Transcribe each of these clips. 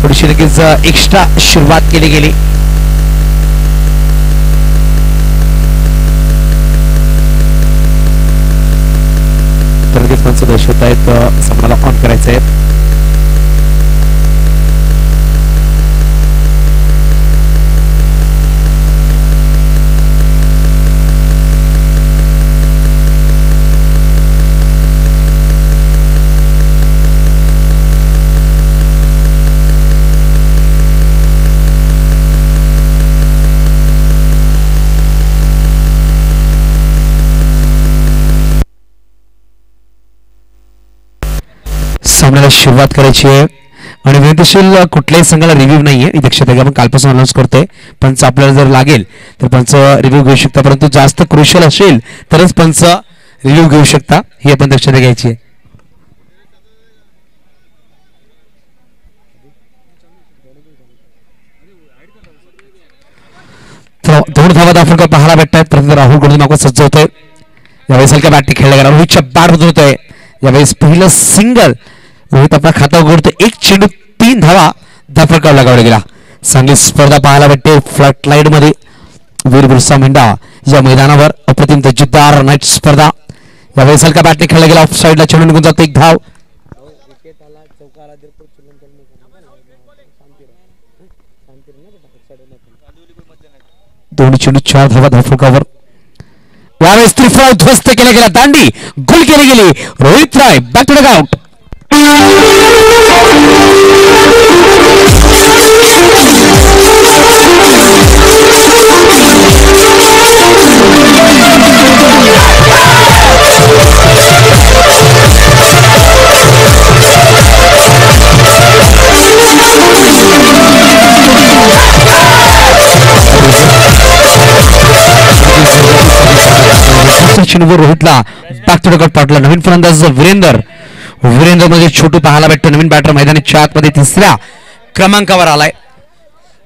थोडीशी लगेच एक्स्ट्रा सुरुवात केली गेली. तर लगेच पंच दर्शवत आहेत सामनाला ऑन करायचं आहे. सामन्याला सुरुवात करायची आहे आणि विनंतीशील कुठल्याही संघाला रिव्ह्यू नाहीये. लक्षात घ्या, आपण कालपासून अनाउन्स करतोय. पंच आपल्याला जर लागेल तर पंच रिव्ह्यू घेऊ शकता, परंतु जास्त क्रुशियल असेल तरच पंच रिव्ह्यू घेऊ शकता, ही आपण लक्षात घ्यायची आहे. दोन धावा दाखल पाहायला भेटतात. परंतु राहुल गोडमाको सज्ज होतोय. यावेळेस हलक्या बॅटने खेळला गेला. रोहितच्या बॅट होतोय. यावेळेस पहिलं सिंगल रोहित आपला खाता उघडतो. एक चेंडू 3 धावा धाफळकाव लगावला गेला. चांगली स्पर्धा पाहायला भेटते. फ्लट लाईट मध्ये वीर बिरसा मुंडा या मैदानावर अप्रतिम दर्जेदार नाईट स्पर्धा. यावेळेस हलक्या बॅटने खेळला गेला. ऑफ साईडला चेंडू निघून जातो. एक धाव. दोन चेंडू 4 धावा धाफळकावर. यावेळेस त्रिफळा उद्ध्वस्त केला गेला. दांडी गोल केली गेली. Rohit Rai back to the out. चेंडूवर रोहितला बॅक टू द आउट पाठवला. नवीन फलंदाज वीरेंद्र मध्ये छोटू पाहायला भेटतो. नवीन बॅटर मैदानाच्या आतमध्ये 3ऱ्या क्रमांकावर आलाय.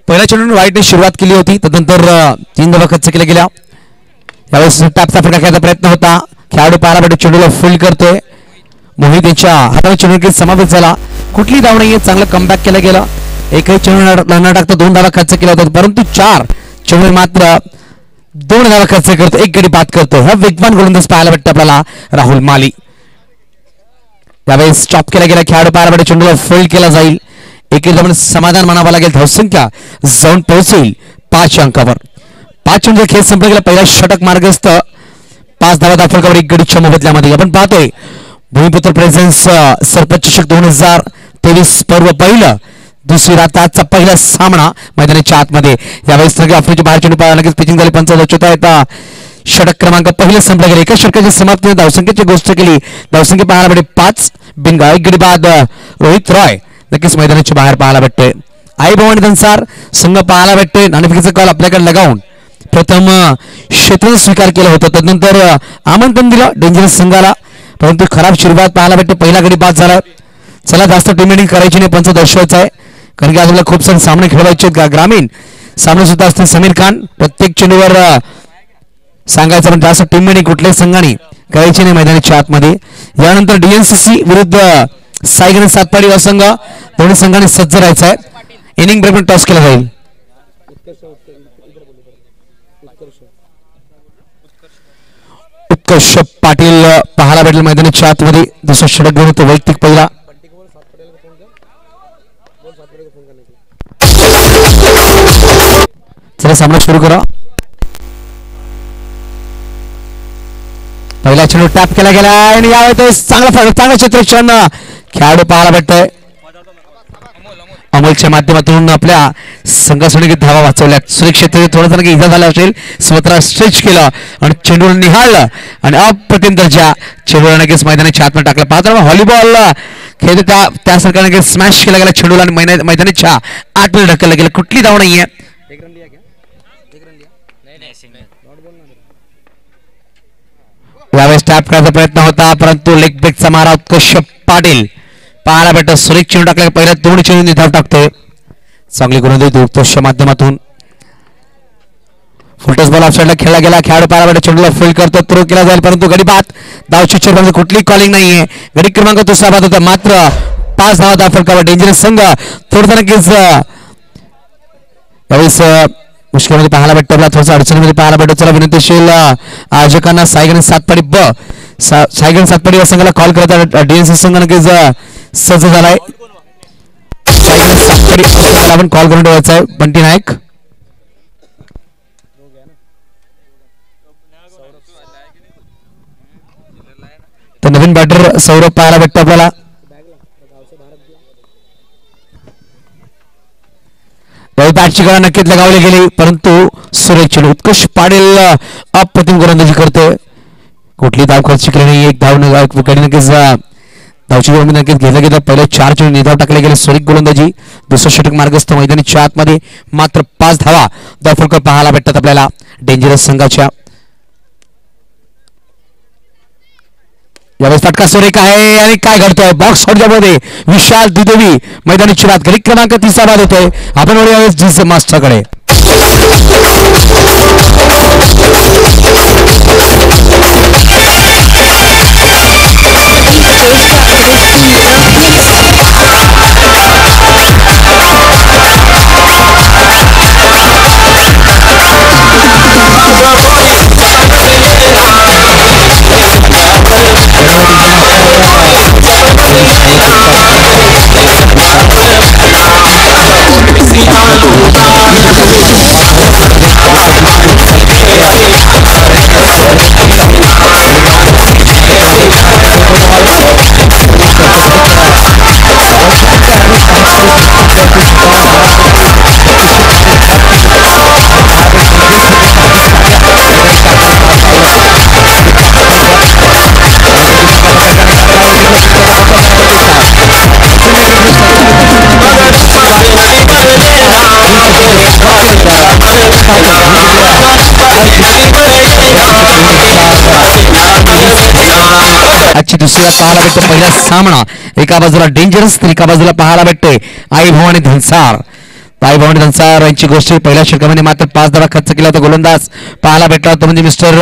पहिल्या चेंडूने वाईटने सुरुवात केली होती, त्यानंतर 3 धावा खर्च केल्या गेल्या. यावेळेस टॅपचा फटका खेळायचा प्रयत्न होता. खेळाडू पाहायला भेटतो. चेंडूला फील्ड करतोय. मोहित यांच्या हाताने चेंडू समावेश झाला. कुठली धाव नाहीये. चांगलं कमबॅक केलं गेलं. एकही चेंडू न टाकता 2 धावा खर्च केल्या होत्या, परंतु 4 चेंडू मात्र 2 धावा खर्च करतो. 1 गडी बाद करतो. हा वेगवान गोलंदाज पाहायला भेटतो आपल्याला राहुल माली. यावेळेस स्टॉप केला गेला. खेळाडू पाहायला भेटतो. चेंडूला फील्ड केला जाईल. एकेरी समाधान मानावं लागेल. धावसंख्या जाऊन पोहोचेल 5 अंकावर. 5 चेंडू खेळ संपला गेला. पहिला षटक मार्गस्थ. 5 धावा दाखल 1 गडीच्या मोबदल्यामध्ये. आपण पाहतोय भूमिपुत्र प्रेझेन्स सरपंच चषक 2023 पर्व पहिलं. दुसरी रात आजचा पहिला सामना मैदानाच्या आतमध्ये. यावेळेस आफ्रिकेच्या बाहेर चेंडू पाहायला लगेच पिचिंग झाली. पंच दर्शवत षटक क्रमांक पहिलं संपलं गेलं. एका षटकाच्या समाप्तीने धावसंख्येची गोष्ट केली. धावसंख्या पाहायला भेटते 5 बिनगा. 1 गडी बाद रोहित रॉय नक्कीच मैदानाच्या बाहेर पाहायला भेटतोय. आई भवानीनुसार संघ पाहायला भेटतोय. नाणेफेकीचा कॉल आपल्याकडे लगावून प्रथम क्षेत्राचा स्वीकार केला होता, त्यानंतर आमंत्रण दिलं डेंजरस संघाला, परंतु खराब सुरुवात पाहायला भेटते. पहिला गडी बाद झाला. चला जास्त टीम करायची नाही, पंच दर्शवायचं आहे, कारण की आपल्याला खूप सारे सामने खेळवायचे आहेत. ग्रामीण सामने सुद्धा असतील. समीर खान प्रत्येक चेंडूवर सांगायचं, पण जास्त टीम मिटिंग कुठल्याही संघाने करायची नाही मैदानाच्या आतमध्ये. यानंतर डीएनसीसी विरुद्ध साईगण सातपाडी व संघ, दोन्ही संघाने सज्ज राहायचं आहे. इनिंग ब्रेक टॉस केला जाईल. उत्कर्ष पाटील पाहायला भेटले मैदानाच्या आतमध्ये. दुसरा षटक घेऊन तो वैयक्तिक पहिला. चला सामना सुरू करा. पहिला चेंडू टॅप केला गेला आणि यावेळेस चांगला क्षेत्ररक्षण खेळाडू पाहायला भेटतोय. अमोलच्या माध्यमातून आपल्या संघासाठी धावा वाचवल्यात. सुरक्षित थोडंसं इजा झाला असेल, स्वतःला स्ट्रेच केलं आणि चेंडूला निहाळलं आणि अप्रतिम दर्जा चेंडूला नक्कीच मैदानाच्या आतमध्ये टाकला. पाहता व्हॉलीबॉल खेळते त्यासारखा नक्कीच स्मॅश केला गेला चेंडूला आणि मैदानाच्या आतमध्ये ढकललं गेलं. कुठली धाव नाहीये. यावेळेस टॅप करायचा प्रयत्न होता, परंतु लेग ब्रेकचा मारा उत्कर्ष पाटील पाहायला भेटत. सुरेख चेंडू टाकला. पहिल्या 2 चेंडू धाव टाकतोय. चांगली गोलंदाजी उत्कर्षच्या माध्यमातून. फुलटॉस बॉल ऑफ साईडला खेळला गेला. खेळाडू पाहायला भेटत. चेंडूला फील्ड करतो, थ्रो केला जाईल, परंतु गडी बाद. धावची कुठली कॉलिंग नाहीये. गडी क्रमांक 2 बाद होता, मात्र 5 धावा दाफलकावर डेंजरस संघ थोडं नक्कीच यावेळेस मुश्किलमध्ये पाहायला भेटतो आपला थोडंसं अडचणीमध्ये पाहायला भेटतो. चला विनंतीशील आयोजकांना सायगण सातपाडी सायगण सातपाडी या संघाला कॉल करत डीएनसी संघ नक्कीच सज्ज झालाय. सायगण सातपाडी आपण कॉल करून ठेवायचा आहे. बंटी नायक तर नवीन बॅटर सौरभ पाहायला भेटतो आपल्याला. बॅटची गळा नक्कीच लगावली गेली परंतु सुरेश चेंडू उत्कर्ष पाटील अप्रतिम गोलंदाजी करतोय. कुठली धाव खर्च केली नाही. एक धाव नक्कीच धावची गोलंदाजी नक्कीच घेतलं गेलं. पहिले 4 चेंडू निधाव टाकले गेले. सुरेख गोलंदाजी दुसरं षटक मार्गस्थ मैदानीच्या आतमध्ये मात्र 5 धावा दाफलकर पाहायला भेटतात आपल्याला डेंजरस संघाच्या. यावेळेस फटका सुरेख आहे आणि काय घडतोय बॉक्स आउटच्या मध्ये विशाल द्विदेवी मैदानीची बात गडी क्रमांक 30 बाद होतोय. आपण वळूया यावेळेस जीसे मास्टरकडे. आजची दुसऱ्या पाहायला भेटतो पहिला सामना. एका बाजूला डेंजरस तर एका बाजूला पाहायला भेटतोय आई भवानी धनसार. आई भवानी धनसार यांची गोष्ट पहिल्या षटकामध्ये मात्र 5 धावा खर्च केला होता. गोलंदाज पाहायला भेटला होता म्हणजे मिस्टर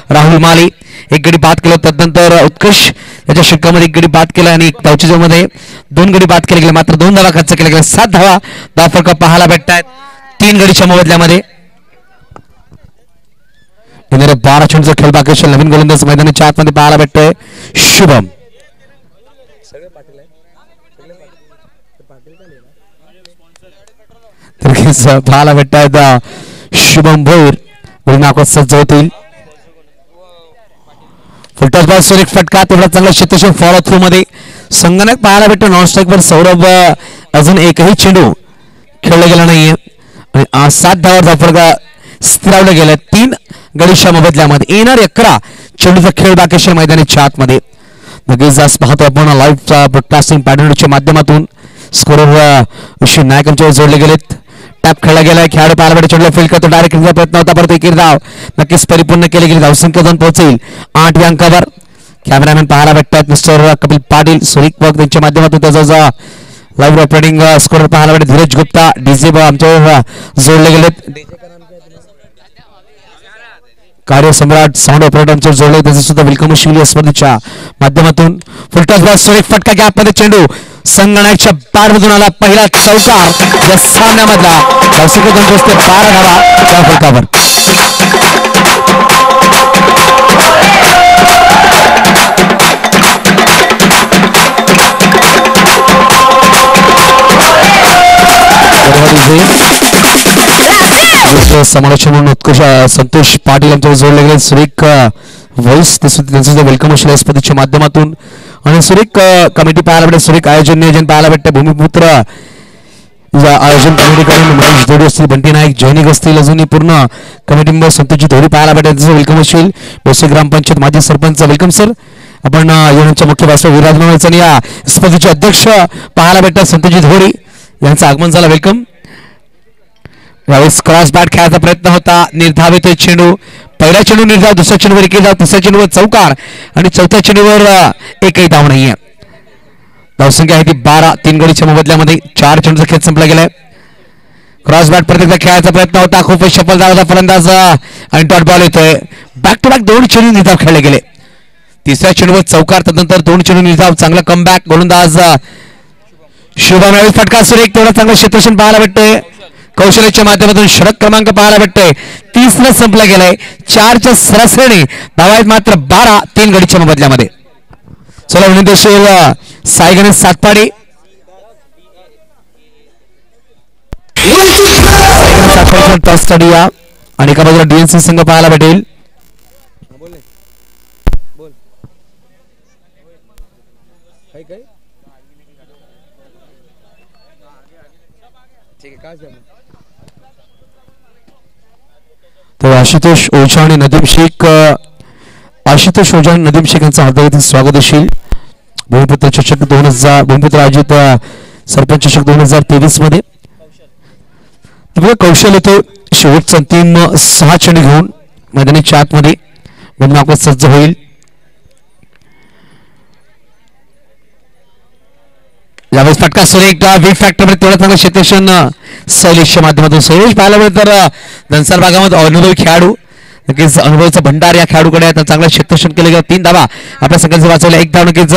राहुल माली. एक गडी बाद केला. तदनंतर उत्कर्ष याच्या षटकामध्ये एक गडी बाद केला आणि धावच्या मध्ये 2 गडी बाद केले गेले. मात्र 2 धावा खर्च केल्या गेल्या. 7 धावा दाफलकर पाहायला भेटतात 3 गडीच्या मोबदल्यामध्ये. 12 चेंडूचा खेळ बाकी असेल. नवीन गोलंदाज मैदानाच्या आतमध्ये पाहायला भेटतोय शुभम. पाहायला भेटतात शुभम भोईर नाकात सज्ज होतील. फुलटॉस बॉल सुरेख फटका तेवढा चांगला क्षेत्रक्षण फॉलो थ्रू मध्ये संगणक पाहायला भेटतो. नॉन स्ट्राईक वर सौरभ अजून एकही चेंडू खेळला गेला नाहीये आणि 7 धावांचा फटका स्थिरावला गेला. 3 गडीच्या मोबदल्यामध्ये येणार 11 चेंडूचा खेळ बाकी असेल मैदानाच्या आतमध्ये. नक्कीच आज पाहतो आपण लाईव्ह ब्रॉडकास्टिंग पॅटर्नच्या माध्यमातून स्कोरर विष्णू नायक आमच्यावर जोडले गेलेत. टॅप खेळला गेलाय. खेळाडू पाहायला भेटतो चेंडूला फील्ड करतो. डायरेक्ट प्रयत्न होता परंतु एक धाव नक्कीच परिपूर्ण केली गेली. धावसंख्या जाऊन पोहोचेल 8 या अंकावर. कॅमेरामॅन पाहायला भेटतात मिस्टर कपिल पाटील सुरेख वर्क त्यांच्या माध्यमातून त्याचा लाईव्ह ऑपरेटिंग स्कोरर पाहायला भेटत धीरज गुप्ता डीजे आमच्यावर जोडले गेलेत. कार्यसम्राट साऊंड ऑपरेटरच्या जोडले त्याचे सुद्धा वेलकम शिवली या स्पर्धेच्या माध्यमातून. फुलटॉस बॉल सुरेख फटका गॅपमध्ये चेंडू संगणकच्या पारमधून आला. पहिला चौकार या सामन्यामधला. धावसंख्या जाऊन पोहोचते 12 धावा त्या फलकावर. समालोचन म्हणून उत्कर्ष संतोष पाटील आमच्यावर जोडले गेले. सुरेख व्हॉइस त्यांचं वेलकम असेल या स्पर्धेच्या माध्यमातून. आणि सुरेख कमिटी पाहायला भेटते. सुरेख आयोजन नियोजन पाहायला भेटते. भूमिपुत्र आयोजन कमिटीकडून महेश जोडी असतील बंटी नाईक जैनिक असतील अजूनही पूर्ण कमिटी मेंबर संतोषजी धोरी पाहायला भेटते. त्यांचं वेलकम असेल. बेसे ग्रामपंचायत माजी सरपंच वेलकम सर. आपण युनियनच्या मुख्य भाषण विराजमान आणि या स्पर्धेचे अध्यक्ष पाहायला भेटतात संतोषजी धोरी यांचं आगमन झालं वेलकम. यावेळेस क्रॉस बॅट खेळायचा प्रयत्न होता. निर्धाव येतोय चेंडू. पहिला चेंडू निर्धाव. दुसऱ्या चेंडूवर एक धाव. तिसऱ्या चेंडूवर चौकार आणि चौथ्या चेंडूवर एकही धाव नाहीये. धावसंख्या आहे ती 12. 3 गडीच्या मोबदल्यामध्ये 4 चेंडूचा खेळ संपला गेलाय. क्रॉस बॅट प्रत्येक खेळायचा प्रयत्न होता. खूप सफल झाला फलंदाज आणि डॉट बॉल येतोय. बॅक टू बॅक 2 चेंडू निर्धाव खेळले गेले. तिसऱ्या चेंडूवर चौकार. त्यानंतर 2 चेंडू निर्धाव. चांगला कमबॅक. गोलंदाज शुभम यावेळी फटका सुरेख तेवढा चांगलं क्षेत्रक्षण पाहायला भेटतंय कौशल्याच्या माध्यमातून षटक क्रमांक पाहायला भेटतोय 30 संपला गेलाय 4च्या सरासरीने धावा आहेत मात्र 12 3 गडीच्या बदल्यामध्ये चला विनंती साई गणेश सातपाडी आणि एका बाजूला डीएनसी संघ पाहायला भेटेल तर आशुतोष ओझा आणि नदीम शेख आशुतोष ओझा आणि नदीम शेख यांचं हार्दिक स्वागत असेल भूमिपुत्र चषक 2000 भूमिपुत्र आयोजित सरपंच चषक 2023 मध्ये कौशल येतो शेवटचा अंतिम 6 चेंडू घेऊन मैदानाच्या आतमध्ये गुणमाकत सज्ज होईल यावेळेस फटका सुरेख वी फॅक्टर मध्ये तेवढा चांगला क्षेत्रक्षण शैलेशच्या माध्यमातून शैलेश पाहायला मिळेल तर धनसार भागामध्ये अनुभवी खेळाडू नक्कीच अनुभवाचा भंडार या खेळाडूकडे आता चांगला क्षेत्रक्षण केलं गेलं 3 धावा आपल्या संघाचे वाचवल्या 1 धाव नक्कीच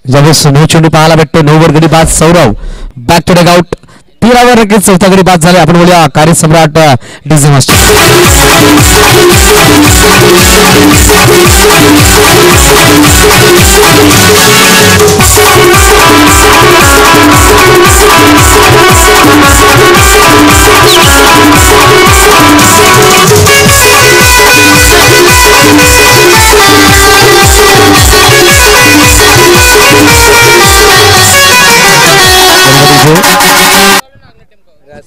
ज्यावेळेस 9 चेंडू पाहायला भेटतो 9 वर गडी बाद सौरव बॅक टू डेग आउट 13 नक्कीच चौथा गडी बाद झाले आपण बोलूया कार्यसम्राट डीजे मास्टर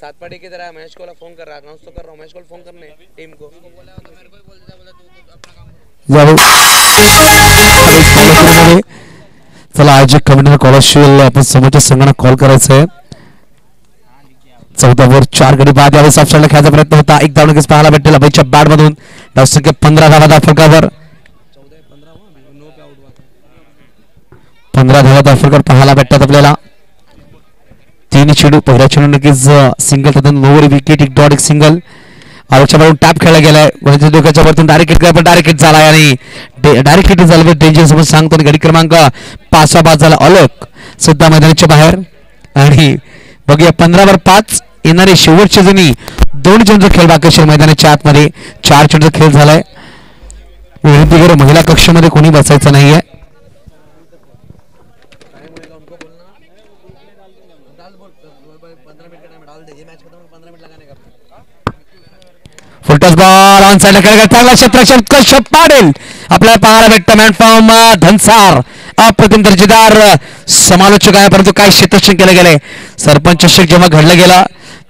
सातपाड़ी की तरह महेश को फोन कर रहा है अनाउंस तो कर रहा हूँ महेश को फोन करने टीम को चला आयोजक कमिटीने कॉल असेल आपण समोरच्या संघांना कॉल करायचं आहे 14 वर 4 गडी बाद यावेळेस ऑफसाईडला खेळायचा प्रयत्न होता 1 धाव नक्कीच पाहायला भेटेल अभयच्या बॅट मधून धावसंख्या 15 धावा फलकावर 15 धावा फलकावर पाहायला भेटतात आपल्याला 3 चेंडू पहिल्या चेंडू नक्कीच सिंगल तथा 9 वर विकेट 1 डॉट 1 सिंगल आरोच्या बाजून टॅप खेळला गेलाय म्हणजे दोघांच्या वरतून डायरेक्ट हिट पण डायरेक्ट हिट झाला आणि डायरेक्ट हिट झालं डेंजर समोर सांगतो गडी क्रमांक 5 बाद झाला अलक सुद्धा मैदानाच्या बाहेर आणि बघूया 15 वर 5 येणारे शेवटचे जणी 2 चेंडूचा खेळ बाकी असेल मैदानाच्या आतमध्ये 4 चेंडूचा खेळ झालाय विनंती करू महिला कक्षामध्ये कोणी बसायचं नाहीये फुलटॉस बॉल ऑन साइड खेळ चांगला क्षेत्रक्षण उत्कर्ष पाडेल आपल्याला पाहायला भेटतं मॅन फ्रॉम धनसार अप्रतिम दर्जेदार समालोचक आहे परंतु काय क्षेत्रक्षण केलं गेलंय सरपंच चषक जेव्हा घडलं गेला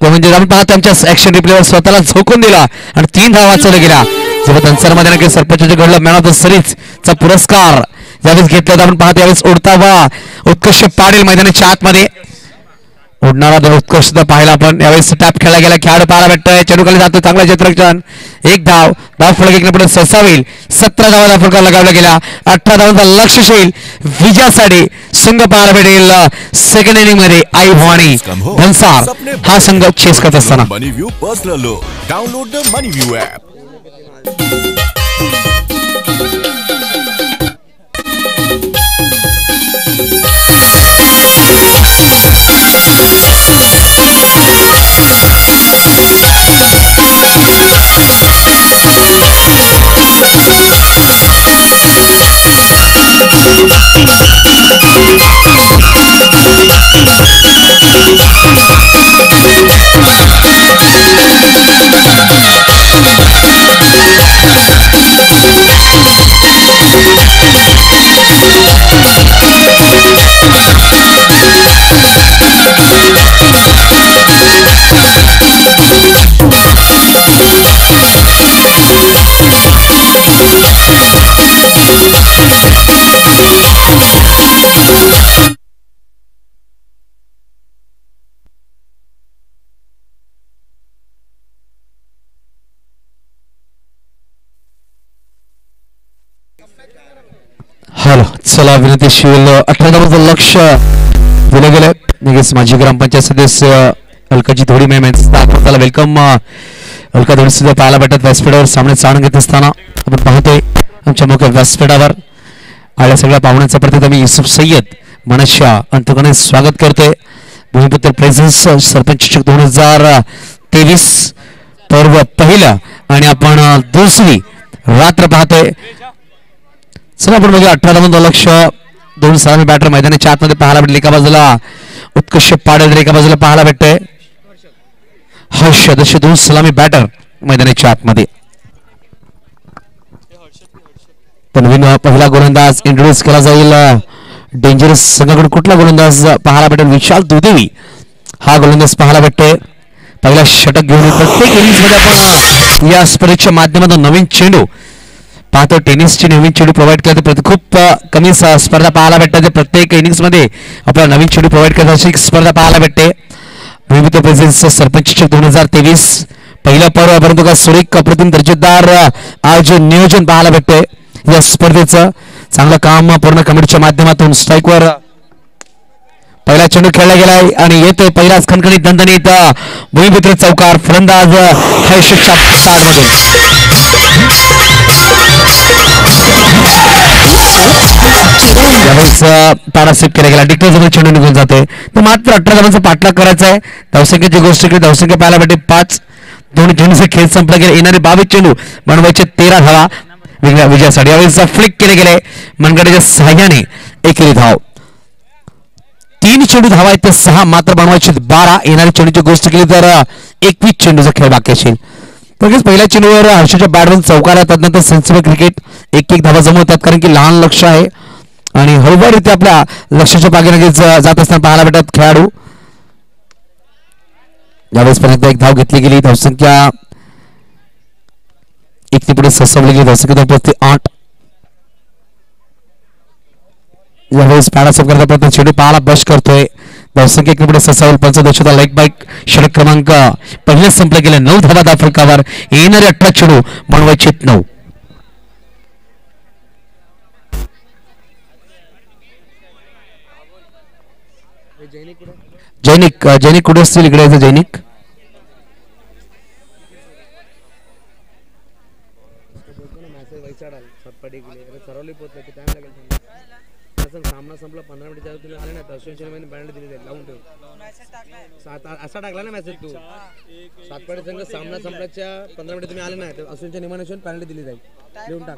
ते म्हणजे आपण पाहतो आमच्या ऍक्शन रिप्लेवर स्वतःला झोकून दिला आणि 3 धावा वाचवल्या गेल्या जेव्हा धनसार मध्ये सरपंच घडलं मॅन ऑफ द सिरीज चा पुरस्कार ज्यावेळेस घेतला आपण पाहतो यावेळेस उडता वा उत्कर्ष पाडेल मैदानाच्या आतमध्ये उडणारा उत्कर्ष पाहिला आपण यावेळेस टॅप खेळला गेला खेळाडू पाहायला भेटतोय चेंडूखाली जातो चांगला क्षेत्ररक्षण 1 धाव फलक एक पुढे ससावेल 17 धावा फलक लगावला गेला 18 धावांचा लक्ष येईल विजयासाठी संघ पाहायला भेटेल सेकंड इनिंग मध्ये आई भवानी धनसार हा संघ चेस करत असताना download the MoneyView app hello चला विनंती शिवेल 18 धावांचं लक्ष दिलं गेलं निघेस माजी ग्रामपंचायत सदस्य अलकाजी धोडी मॅम यांचं वेलकम हलका धूळ सुद्धा पाहायला भेटत व्यासपीठावर सामने चालून घेत असताना आपण पाहतोय आमच्या मुख्य व्यासपीठावर आल्या सगळ्या पाहुण्यांचं प्रथम मी युसुफ सय्यद मनशा अंतर्गत स्वागत करतोय. भूमिपुत्र प्रेझेन्स सरपंच 2023 पर्व पहिलं आणि आपण दुसरी रात्र पाहतोय. चला आपण बघूया 18 लक्ष 2 सलामी बॅटर मैदानाच्या आतमध्ये पाहायला भेटले. एका बाजूला उत्कृष्ट पाडेल एका बाजूला पाहायला भेटतोय हर्ष. जसे 2 सलामी बॅटर मैदानाच्या आतमध्ये. नवीन पहिला गोलंदाज इंट्रोड्यूस केला जाईल. डेंजरस संघाकडून कुठला गोलंदाज पाहायला भेटेल? विशाल दुदेवी हा गोलंदाज पाहायला भेटतोय. पहिला षटक घेऊन प्रत्येक इनिंग्स मध्ये आपण या स्पर्धेच्या माध्यमातून नवीन चेंडू पाहतो. टेनिसची नवीन चेंडू प्रोव्हाइड करते. खूप कमी स्पर्धा पाहायला भेटतात. प्रत्येक इनिंग्स मध्ये आपल्याला नवीन चेंडू प्रोव्हाइड करत अशी स्पर्धा पाहायला भेटते. भूमिपुत्र प्रेझेन्स सरपंच 2023 पहिला पर्व परंतु का सुरेख अप्रतिम दर्जेदार आयोजन नियोजन पाहायला भेटते. या स्पर्धेचं चांगलं काम पूर्ण कमिटीच्या माध्यमातून स्ट्राईकवर पहिला चेंडू खेळला गेलाय आणि येतोय पहिलाच खणखणीत दणदणीत भूमिपुत्र चौकार. फलंदाज हर्षच्या पॅडमधून पाडासिप केला गेला. डिक्लेअर चेंडू निघून जाते. तर मात्र 18 धावांचा पाठलाग करायचा आहे. धावसंख्येची गोष्ट केली धावसंख्या पाहायला भेटते 5. 2 चेंडूचा खेळ संपला गेला. येणारे 22 चेंडू बनवायचे 13 धावा विजयासाठी. यावेळेस फ्लिक केले गेले मनगड्याच्या सहाय्याने एकेरी धाव. 3 चेंडू धावा आहेत ते 6 मात्र बनवायचे 12. येणारी चेंडूची गोष्ट केली तर 21 चेंडूचा खेळ बाकी असेल. लगेच पहिल्या चेंडूवर हर्षच्या बॅटवरून चौकार. त्यानंतर सेन्सिबल क्रिकेट 1-1 धावा जमवतात कारण की लहान लक्ष आहे आणि हळूवारीत्या आपल्या लक्षाच्या बागेने जात असताना पाहायला भेटतात खेळाडू. यावेळेस पर्यंत 1 धाव घेतली गेली. धावसंख्या 1 पुढे ससवली गेली. धावसंख्या 8. यावेळेस पॅडासप करता प्रयत्न चेंडू पाहायला बश करतोय. धावसंख्या 1 पुढे ससावेल. 15 लाईक बाईक षटक क्रमांक पहिले संपले गेले. 9 धावा दाफलकावर. येणारे 18 चेंडू बनवायचे 9. जैनिक कुठे असतील? इकडे यायचं जैनिक. सामना संपला 15 मिनिट तुम्ही आले ना तर बँड दिली जाईल लावून ठेव. असा टाकला ना मेसेज तू सातपाडी संघ सामना संपल्याच्या 15 मिनिट तुम्ही आले ना तर अश्विनच्या नियमानुसार पॅनल्टी दिली जाईल. लिहून टाक.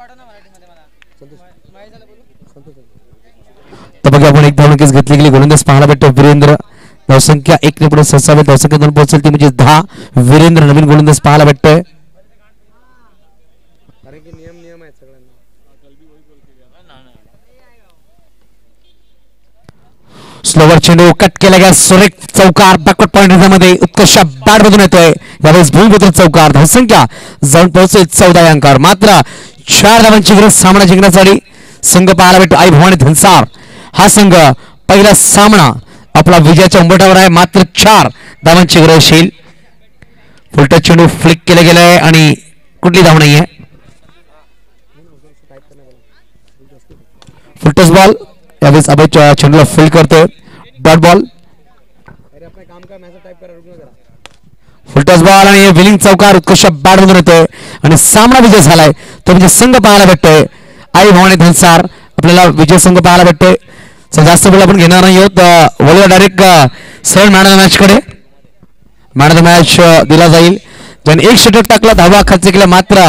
तर बघा आपण 1 धाव नक्कीच घेतली गेली. गोलंदाज पाहायला भेटतो वीरेंद्र. धावसंख्या 1 पुढे ससावेल. धावसंख्या 2 पोहोचेल ती म्हणजे 10. वीरेंद्र नवीन गोलंदाज पाहायला भेटतोय. कारण की नियम आहेत सगळ्यांना. स्लोवर चेंडू कट केला गेला. सुरेख चौकार बॅकवर्ड पॉइंट मध्ये उत्कर्ष बॅट मधून येतोय. यावेळेस भूमिपुत्र चौकार. धावसंख्या जाऊन पोहोचेल 14 अंकावर. मात्र 4 धावांची गरज सामना जिंकण्यासाठी संघ पाहायला भेटतो आई भवानी धनसार. हा संघ पहिला सामना आपला विजयाच्या उंबरठ्यावर आहे. मात्र 4 धावांची गरज येईल. फुलटच चेंडू फ्लिक केला गेलाय आणि कुठली धाव नाहीये. फुलटच बॉल. यावेळेस अभय चेंडूला फील्ड करतोय. Dot ball. फुलटच बॉल आणि विलिंग चौकार उत्कृष्ट बॅट मधून येतोय आणि सामना विजय झालाय. तो म्हणजे संघ पाहायला भेटतोय आई भवानी धनसार. आपल्याला विजय संघ पाहायला भेटतोय. जास्त वेळ आपण घेणार नाही आहोत. वळूया डायरेक्ट सरळ मॅन ऑफ द मॅच कडे. मॅन ऑफ द मॅच दिला जाईल ज्याने 1 षटक टाकला. धावा खर्च केला मात्र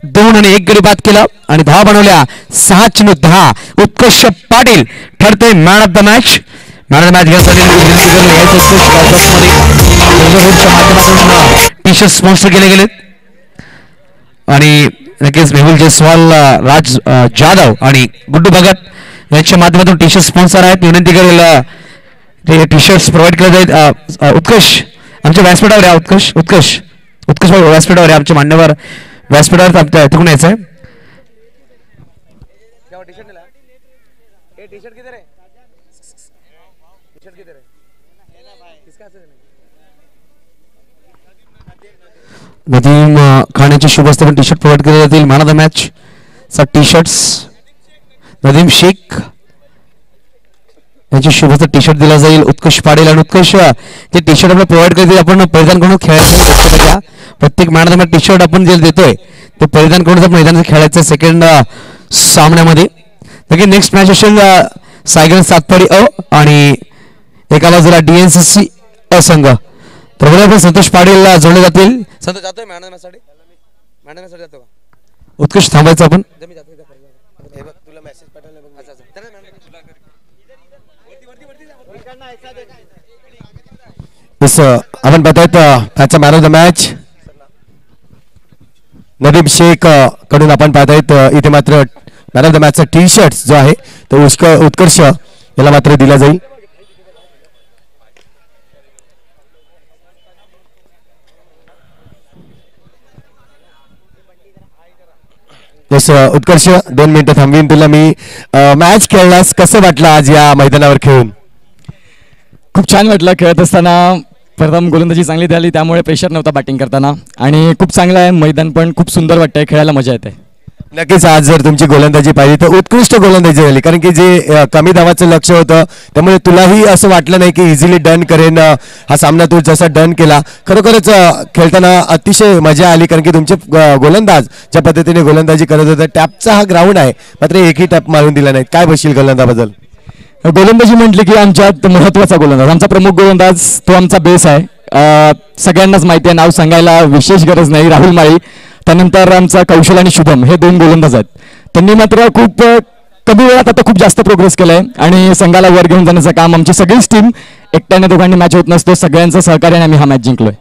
2 आणि 1 गडी बाद केला आणि धावा बनवल्या 6 चेंडू 10. उत्कर्ष पाटील ठरते man of the match. Man of the match घ्यायसाठी टी शर्ट स्पॉन्सर केले गेलेत आणि नक्कीच मेहुल जयस्वाल राज जाधव आणि गुड्डू भगत यांच्या माध्यमातून टी शर्ट स्पॉन्सर आहेत. विनंती करेल ते टी शर्ट्स प्रोव्हाइड केले जाईल. उत्कर्ष आमच्या व्यासपीठावर आहे. उत्कर्ष व्यासपीठावर आहे. आमचे मान्यवर व्यासपीठावर तिकडून यायचं आहे. नदीम खाण्याचे शुभ असते पण टी शर्ट प्रोव्हाइड केले जातील. मॅन ऑफ द मॅच चा टी शर्ट्स नदीम शेख त्यांची शुभेच्छा टी शर्ट दिला जाईल उत्कर्ष पाटील आणि उत्कर्ष जे टी शर्ट आपल्याला प्रोव्हाइड करतील आपण परिधान करून खेळायचं प्रत्येक मॅच टी शर्ट आपण जे देतोय ते परिधान करून मैदानात खेळायचं सेकंड सामन्यामध्ये. नक्की नेक्स्ट मॅच असेल सायगण सातपाडी अ आणि एका बाजूला DNCC अ संघ. तर बरोबर संतोष पाटील जोडले जातील. संतोष जातोय मॅडमसाठी जातो का? उत्कर्ष थांबायचं आपण. तुला मेसेज पाठवला बघ. आपण पाहतायत त्याचा man of the match Nadeem Shaikh कडून आपण पाहतायत. इथे मात्र मॅन ऑफ द मॅचचा टी शर्ट जो आहे तो उत्कर्ष याला मात्र दिला जाईल. उत्कर्ष 2 मिनिटं थांबवीन तुला मी. मॅच खेळलास कसं वाटलं आज या मैदानावर खेळून? खूप छान वाटलं खेळत असताना. प्रथम गोलंदाजी चांगली झाली त्यामुळे प्रेशर नव्हता बॅटिंग करताना आणि खूप चांगलं आहे मैदान पण खूप सुंदर वाटतंय खेळायला मजा येते. नक्कीच आज जर तुमची गोलंदाजी पाहिली तर उत्कृष्ट गोलंदाजी झाली कारण की जे कमी धावाचं लक्ष होतं त्यामुळे तुलाही असं वाटलं नाही की इझिली डन करेन हा सामना तू जसा डन केला. खरोखरच खेळताना अतिशय मजा आली कारण की तुमचे गोलंदाज ज्या पद्धतीने गोलंदाजी करत होते टॅपचा हा ग्राउंड आहे मात्र एकही टॅप मारून दिला नाही. काय बसशील गोलंदाबद्दल? गोलंदाजी म्हटली की आमच्यात महत्त्वाचा गोलंदाज आमचा प्रमुख गोलंदाज तो आमचा बेस आहे. सगळ्यांनाच माहिती आहे नाव सांगायला विशेष गरज नाही. राहुल माळी त्यानंतर आमचा कौशल आणि शुभम हे 2 गोलंदाज आहेत. त्यांनी मात्र खूप कमी वेळात आता खूप जास्त प्रोग्रेस केलाय आणि संघाला वर घेऊन जाण्याचं काम आमची सगळीच टीम एकट्याने दोघांनी मॅच होत नसतो सगळ्यांचं सहकार्याने आम्ही हा मॅच जिंकलोय.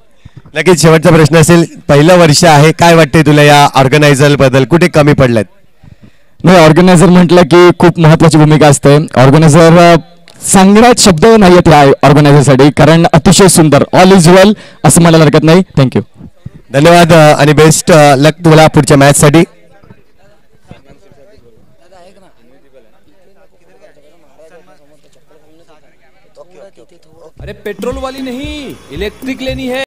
नक्कीच शेवटचा प्रश्न असेल पहिलं वर्ष आहे काय वाटते तुला या ऑर्गनायझर बद्दल कुठे कमी पडलेत? नाही ऑर्गनायझर म्हटलं की खूप महत्त्वाची भूमिका असते. ऑर्गनायझर सांगण्यात शब्द नाही आहेत या ऑर्गनायझरसाठी कारण अतिशय सुंदर ऑल इज वेल असं मला हरकत नाही. थँक्यू धन्यवाद आणि बेस्ट लक तुला पुढच्या मॅच साठी. अरे पेट्रोल वाली नहीं इलेक्ट्रिक लेनी है.